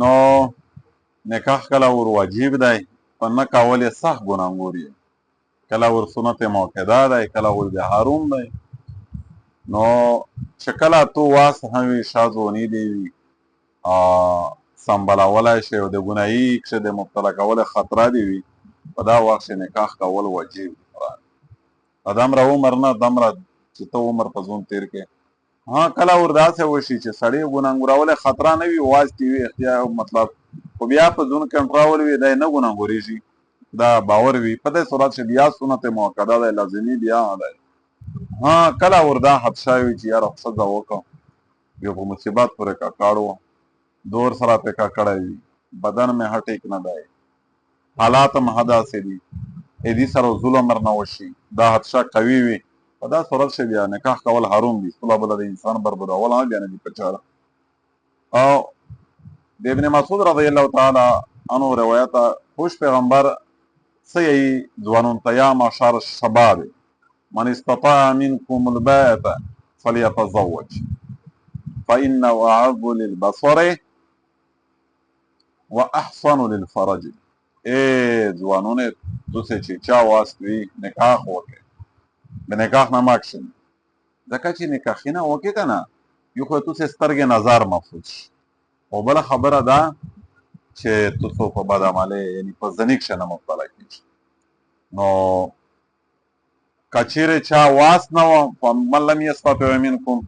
نو نکاح کله ور واجب دی په نه کول یې سخت ګناهګور یې، کله ور سنت موقده دی، کله ور د حروم دی. نو چې کله تو واس هم وي شازونی دی وي سمبالولی شي او د ګناهي کښې د مبتلا کولو خطره دی وي، په دا وخت کې نکاح کول واجب دی. په دومره عمر نه دومره چې ته عمر په ځون تېر کړې. ها کله ور داسې وشي چې سړی ګناهګورولو خطره نه وي، واز کې وي اختیار مطلب، خو بیا په ځون کنټرول وي دی نه ګناهګورېږي، دا باور وي. په دې صورت چې بیا سنت موقده دی لازمي بیا دی. ها کله ور دا حدشه وي چې یاره ښځه وکړه یو په مصیبت پورې ککړ و، دور سره پې ککړی وي، بدن مې ښه ټیک نه دی، حالات هم ښه داسې دي، دې سره ظلم ورنه وشي، دا حدشه قوي وي، په دا صورت کې بیا نکاح کول حروم دي. خپله بله د انسان بربدول هم بیا نه دي په چاره. او د ابن مسعود رضی الله تعالی عنه روایت خوش پیغمبر څه یې ځوانون ته یا معشر الشباب من استطاع منکم الباءة فلیتزوج فإنه أعظ للبصر وأحسن للفرج. ځوانونه تاسې چې چا واست وي نکاح وکړئ، د نکاح نه مه کښېنئ، ځکه چې نکاحي نه وکړې که نه یو خو تاسې سترګې نظر محفوظ شي، او بله خبره ده چې تاسو په بدعملۍ یعنې په زني کښې نه مبتلا کېږي. نو که چیرې چا واس نه وه فمن لم یستطع منکم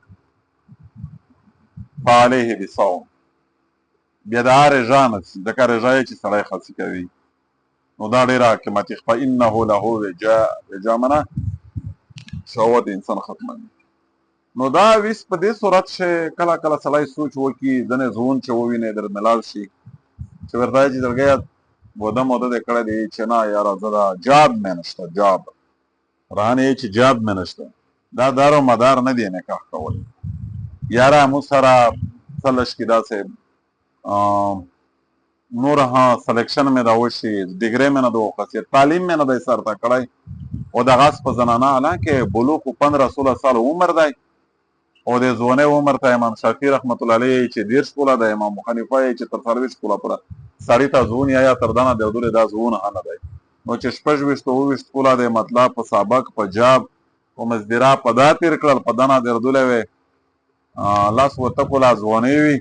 فعلیه بصوم، بیا د هغه رژا نه ځي، ځکه رژا یې چې سړی خصي کوي، نو دا ډېره قیمتي فإنه له وجا منه شهوت انسان ختموي. نو دا ویس په دې صورت چې کله کله سړی سوچ وکړي، ځینې ځوان چې وویني در ملاو شي چې ورته وایي چې زړګیه موده موده دې کړی دی چې نه یاره زه دا جاب مې نشته، جاب رهن یې چې جاب مې نشته، دا دار و مدار نه دی نکاح کول. یاره موږ سره څه لږ کې داسې نور ها سلیکشن مې دا وشي، ډګرۍ مې نه ده وخوځېد، تعلیم مې نه دی سرته کړی، او د غس په زنانه حالانکې بلوغ 15-16 سال عمر دی، او د ځوانۍ عمر ته امام شافعي رحمت الله علیه چې 30 کاله دی، امام حنیفه یې چې تر 40 کاله پوره سړي ته ځوان یا تر دنه درېدلی دا ځوان ښه نه دی. نو چې 26-28 کاله دی مطلب په سابق په جاب په مزدرا په دا تېر کړل، په دنه درېدلی وی 10 اوته کاله ځوانۍ وي،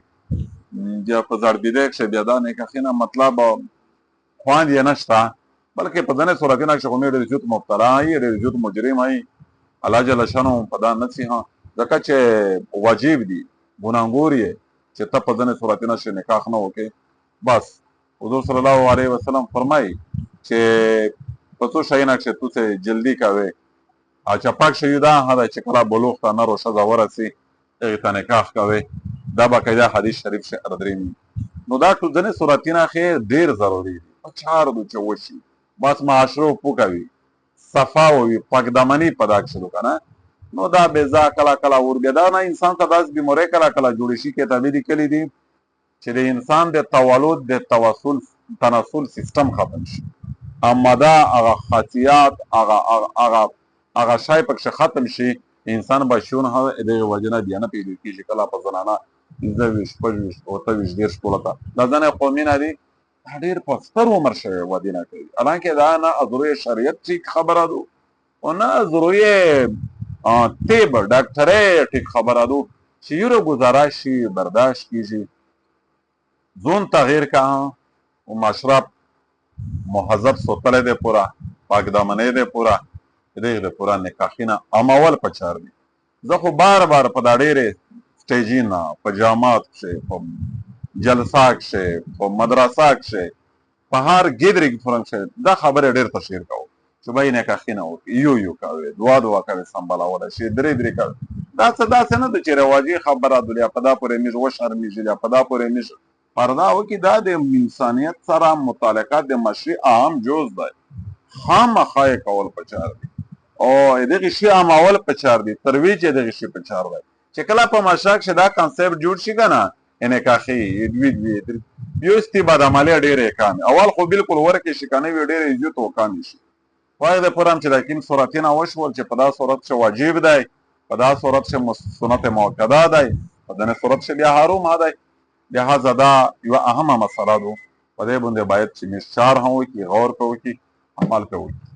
بیا په زړبیدۍ کښې بیا دا نکاحي نه مطلب خوند یې نشته، بلکې په ځینې صورتونه کښې خو مې ډېر زیات مبتلا یي، ډېر زیات مجرم یي، الله جل شانه په دا نه ځي، ځکه چې واجب دي ګناهګور یې چې ته په ځینې صورتونه کښې نکاح نه وکړې. بس حضور صلی الله علیه وسلم فرمایي چې په څو شیانو کښې تاسې جلدي کوئ، او چپک شی دا ښه دی چې کله بلوغ ته نر و ښځه ورسي هغې ته نکاح کوئ، دا باقاعده حدیث شریف درېمي. نو دا ټول ځینې صورتونه ښې ډېر ضروري دي په چارو چې وشي، بس معاشره پوکه وي، صفا وي، پاکدامني په دا کښې که نه، نو دا بېځا کله کله ورګېدا نه انسان ته داسې بیمارۍ کله کله جوړې شي. کتابي لیکلي دي چې د انسان د تولد د تناسل سیستم ختم شي، اما دا هغه خاصیات هغه شی پکښې ختم شي، انسان به شون دغې وجې نه بیا نه پیدا کېږي. کله په زنانه 15 شپږ 28 30 کاله ته دا ځینې قومونه دي دا ډېر په ستر عمر شوی ودې نه کوي، حالانکې دا نه از روی شریعت ټیک خبره ده او نه از روی طب ډاکټرۍ ټیک خبره ده چې یوره ګزاره شي برداشت کېږي. ځون تغییر که او مشرب مهذب سوتلی دی پوره، پاکدامنۍ دی پوره، دغې د پوره نکاحي نه عمول په چار دي. زه خو بار بار په دا ډېرې سټیجي نه په جامات کښې، په جلسه کښې، په مدرسه کښې، په هر ګدرې فرنګ کښې دا خبرې ډېر تشهیر کوو چې بهی نکاحي نه وکړي، یو کوئ، دوه کوئ، سمبالولی شي، درې کوئ. دا څه داسې نه ده چې رواجي خبره ده یا په دا پورې موږ وشرمېږي یا په دا پورې موږ پرده وکړي. دا د انسانیت سره متعلقه د مشرع اهم جز دی، خامخا یې کول په چار دي او دغې شي عامول په چار دي، ترویج یې دغې شي په چار دی. چې کله په معاشره کښې دا کنسپټ جوړ شي که نه نکاحي بیا استبدامالۍ ډېرې کمې، اول خو بلکل ورکې شي که نه وي ډېرې زیات و کمې شي. وایي د پوره هم چې دا کوم صورتونه وشول چې په دا صورت کښې واجب دی، په دا صورت کښې سنت موقده دی، په ځینې صورت کښې بیا حروم دی. لہذا دا یوه اهمه مسله ده په دې باندې باید چې مسچار هم وکړي غور په وکړي عمل په وکړي